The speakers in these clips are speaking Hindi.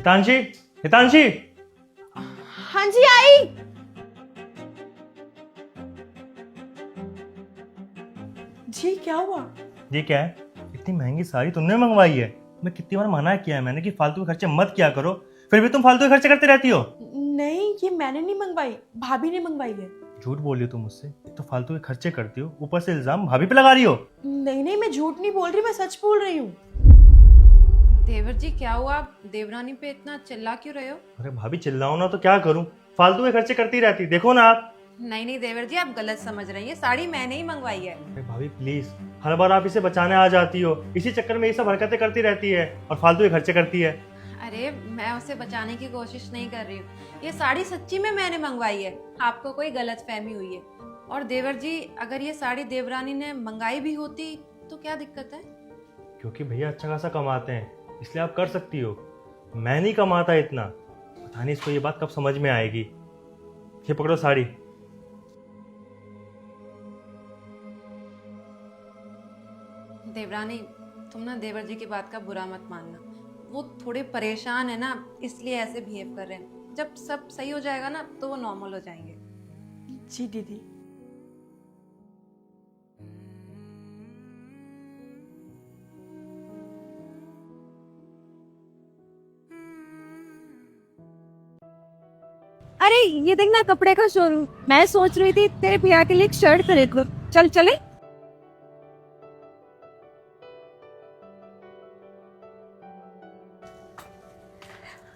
हितांशी, हितांशी। हाँ जी आई। जी क्या हुआ? ये क्या है? इतनी महंगी साड़ी तुमने मंगवाई है? मैं कितनी बार मना किया है मैंने कि फालतू के खर्चे मत किया करो, फिर भी तुम फालतू के खर्चे करती रहती हो। नहीं ये मैंने नहीं मंगवाई, भाभी ने मंगवाई है। झूठ बोल रही हो तुम मुझसे। एक तो फालतू के खर्चे करती हो, ऊपर से इल्जाम भाभी पे लगा रही हो। नहीं नहीं मैं झूठ नहीं बोल रही, मैं सच बोल रही हूँ। देवर जी क्या हुआ, आप देवरानी पे इतना चिल्ला क्यों रहे हो? अरे भाभी चिल्लाओ ना तो क्या करूं, फालतू के खर्चे करती रहती, देखो ना आप। नहीं नहीं देवर जी, आप गलत समझ रही हैं, साड़ी मैंने ही मंगवाई है। अरे भाभी प्लीज, हर बार आप इसे बचाने आ जाती हो, इसी चक्कर में ये सब हरकतें करती रहती है और फालतू के खर्चे करती है। अरे मैं उसे बचाने की कोशिश नहीं कर रही हूँ, ये साड़ी सच्ची में मैंने मंगवाई है, आपको कोई गलत फहमी हुई है। और देवर जी अगर ये साड़ी देवरानी ने मंगाई भी होती तो क्या दिक्कत है? क्योंकि भैया अच्छा खासा कमाते हैं, इसलिए आप कर सकती हो। मैं नहीं कमाता इतना। पता नहीं इसको ये बात कब समझ में आएगी। ये पकड़ो साड़ी। देवरानी तुम ना देवर जी की बात का बुरा मत मानना, वो थोड़े परेशान है ना, इसलिए ऐसे बिहेव कर रहे हैं। जब सब सही हो जाएगा ना तो वो नॉर्मल हो जाएंगे। जी दीदी। अरे ये देख ना, कपड़े का शोरूम। मैं सोच रही थी तेरे भैया के लिए एक शर्ट खरीद लो, चल चले।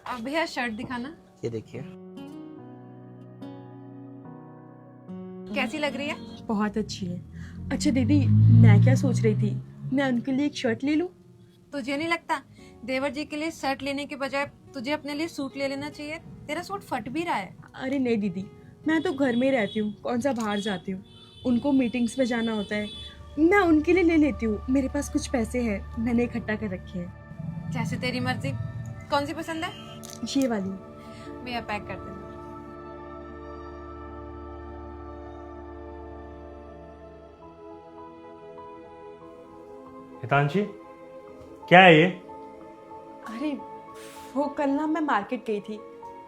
अब भैया शर्ट दिखाना, ये देखिए। कैसी लग रही है? बहुत अच्छी है। अच्छा दीदी, मैं क्या सोच रही थी, मैं उनके लिए एक शर्ट ले लूं? तुझे नहीं लगता देवर जी के लिए शर्ट लेने के बजाय तुझे अपने लिए सूट ले लेना चाहिए? तेरा सूट फट भी रहा है। अरे नहीं दीदी, मैं तो घर में रहती हूँ, कौन सा बाहर जाती हूँ। उनको मीटिंग्स में जाना होता है, मैं उनके लिए ले लेती हूँ। मेरे पास कुछ पैसे हैं, मैंने इकट्ठा कर रखे हैं। जैसे तेरी मर्जी, कौन सी पसंद है? ये वाली। भैया पैक कर देना। हितांशी, क्या है ये? अरे वो कल ना मैं मार्केट गई थी,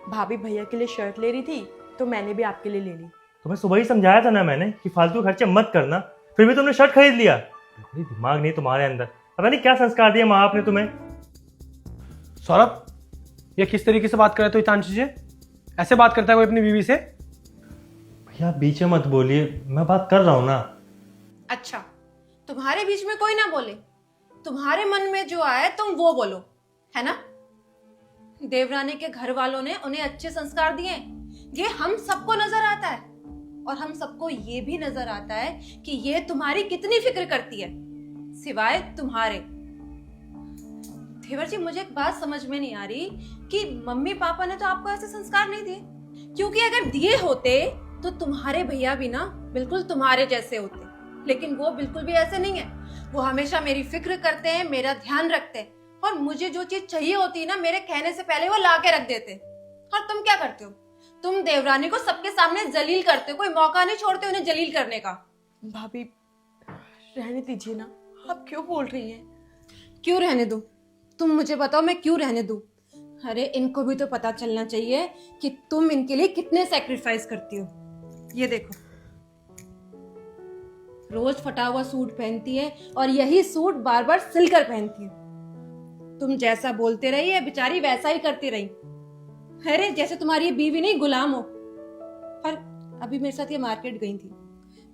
भाभी भैया के लिए शर्ट ले रही थी तो मैंने भी आपके लिए ले ली। तुम्हें सुबह ही समझाया था ना मैंने कि फालतू खर्चे मत करना, फिर भी तुमने शर्ट खरीद लिया। कोई दिमाग नहीं तुम्हारे अंदर, पता नहीं क्या संस्कार दिया माँ बाप ने तुम्हें। सौरभ, ये किस तरीके से बात कर रहे हो हितांशी से? ऐसे बात करता है कोई अपनी बीवी से? भैया बीच में मत बोलिए, मैं बात कर रहा हूँ ना। अच्छा, तुम्हारे बीच में कोई ना बोले, तुम्हारे मन में जो आए तुम वो बोलो, है ना? देवरानी के घर वालों ने उन्हें अच्छे संस्कार दिए, ये हम सबको नजर आता है। और हम सबको ये भी नजर आता है कि ये तुम्हारी कितनी फिक्र करती है, सिवाय तुम्हारे। देवर जी मुझे एक बात समझ में नहीं आ रही कि मम्मी पापा ने तो आपको ऐसे संस्कार नहीं दिए, क्योंकि अगर दिए होते तो तुम्हारे भैया भी ना बिल्कुल तुम्हारे जैसे होते, लेकिन वो बिल्कुल भी ऐसे नहीं है। वो हमेशा मेरी फिक्र करते हैं, मेरा ध्यान रखते हैं, और मुझे जो चीज चाहिए होती है ना, मेरे कहने से पहले वो ला के रख देते। और तुम क्या करते हो? तुम देवरानी को सबके सामने जलील करते हो, कोई मौका नहीं छोड़ते उन्हें जलील करने का। भाभी रहने दीजिए ना, आप क्यों बोल रही हैं? क्यों रहने दूं? तुम मुझे बताओ, मैं क्यों रहने दूं? अरे इनको भी तो पता चलना चाहिए कि तुम इनके लिए कितने सैक्रिफाइस करती हो। ये देखो, रोज फटा हुआ सूट पहनती है और यही सूट बार बार सिलकर पहनती है। तुम जैसा बोलते रही है, बेचारी वैसा ही करती रही। अरे जैसे तुम्हारी ये बीवी नहीं, गुलाम हो। और अभी मेरे साथ ये मार्केट गई थी,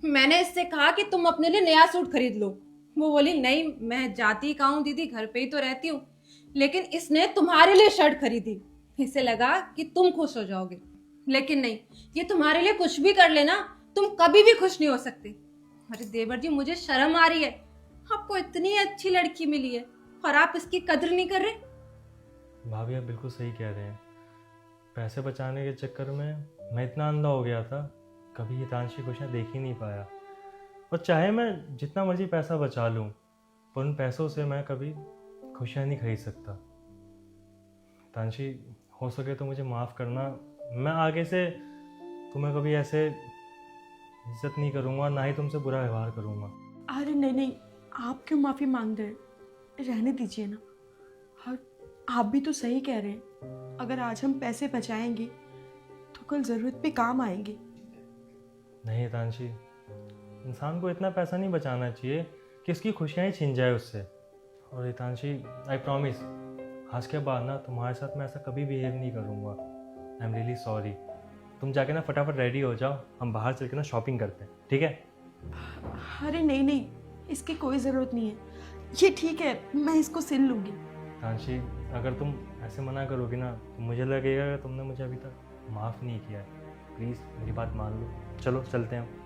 मैंने इससे कहा कि तुम अपने लिए नया सूट खरीद लो। वो बोली नहीं, मैं जाती कहाँ हूँ दीदी, घर पे ही तो रहती हूँ। लेकिन इसने तुम्हारे लिए शर्ट खरीदी, इसे लगा कि तुम खुश हो जाओगे, लेकिन नहीं, ये तुम्हारे लिए कुछ भी कर लेना, तुम कभी भी खुश नहीं हो सकते। अरे देवर जी मुझे शर्म आ रही है, आपको इतनी अच्छी लड़की मिली है और आप इसकी कदर नहीं कर रहे। भाभी आप बिल्कुल सही कह रहे हैं। पैसे बचाने के चक्कर में मैं इतना अंधा हो गया था, कभी हितांशी खुशियाँ देख ही नहीं पाया। और चाहे मैं जितना मर्जी पैसा बचा लूँ, पर उन पैसों से मैं कभी खुशियाँ नहीं खरीद सकता। हितांशी हो सके तो मुझे माफ़ करना, मैं आगे से तुम्हें कभी ऐसे इज्जत नहीं करूँगा, ना ही तुमसे बुरा व्यवहार करूँगा। अरे नहीं नहीं, आप क्यों माफी मांग रहे हैं? रहने दीजिए ना। और आप भी तो सही कह रहे हैं, अगर आज हम पैसे बचाएंगे तो कल ज़रूरत पे काम आएंगे। नहीं हितांशी, इंसान को इतना पैसा नहीं बचाना चाहिए कि उसकी खुशियाँ ही छिन जाए उससे। और हितांशी, आई प्रॉमिस, आज के बाद ना तुम्हारे साथ मैं ऐसा कभी बिहेव नहीं करूँगा। I am really sorry. तुम जाके ना फटाफट रेडी हो जाओ, हम बाहर चल के ना शॉपिंग करते हैं, ठीक है? अरे नहीं नहीं, इसकी कोई ज़रूरत नहीं है, ये ठीक है, मैं इसको सिल लूँगी। हितांशी, अगर तुम ऐसे मना करोगी ना तो मुझे लगेगा कि तुमने मुझे अभी तक माफ़ नहीं किया है। प्लीज़ मेरी बात मान लो, चलो चलते हैं।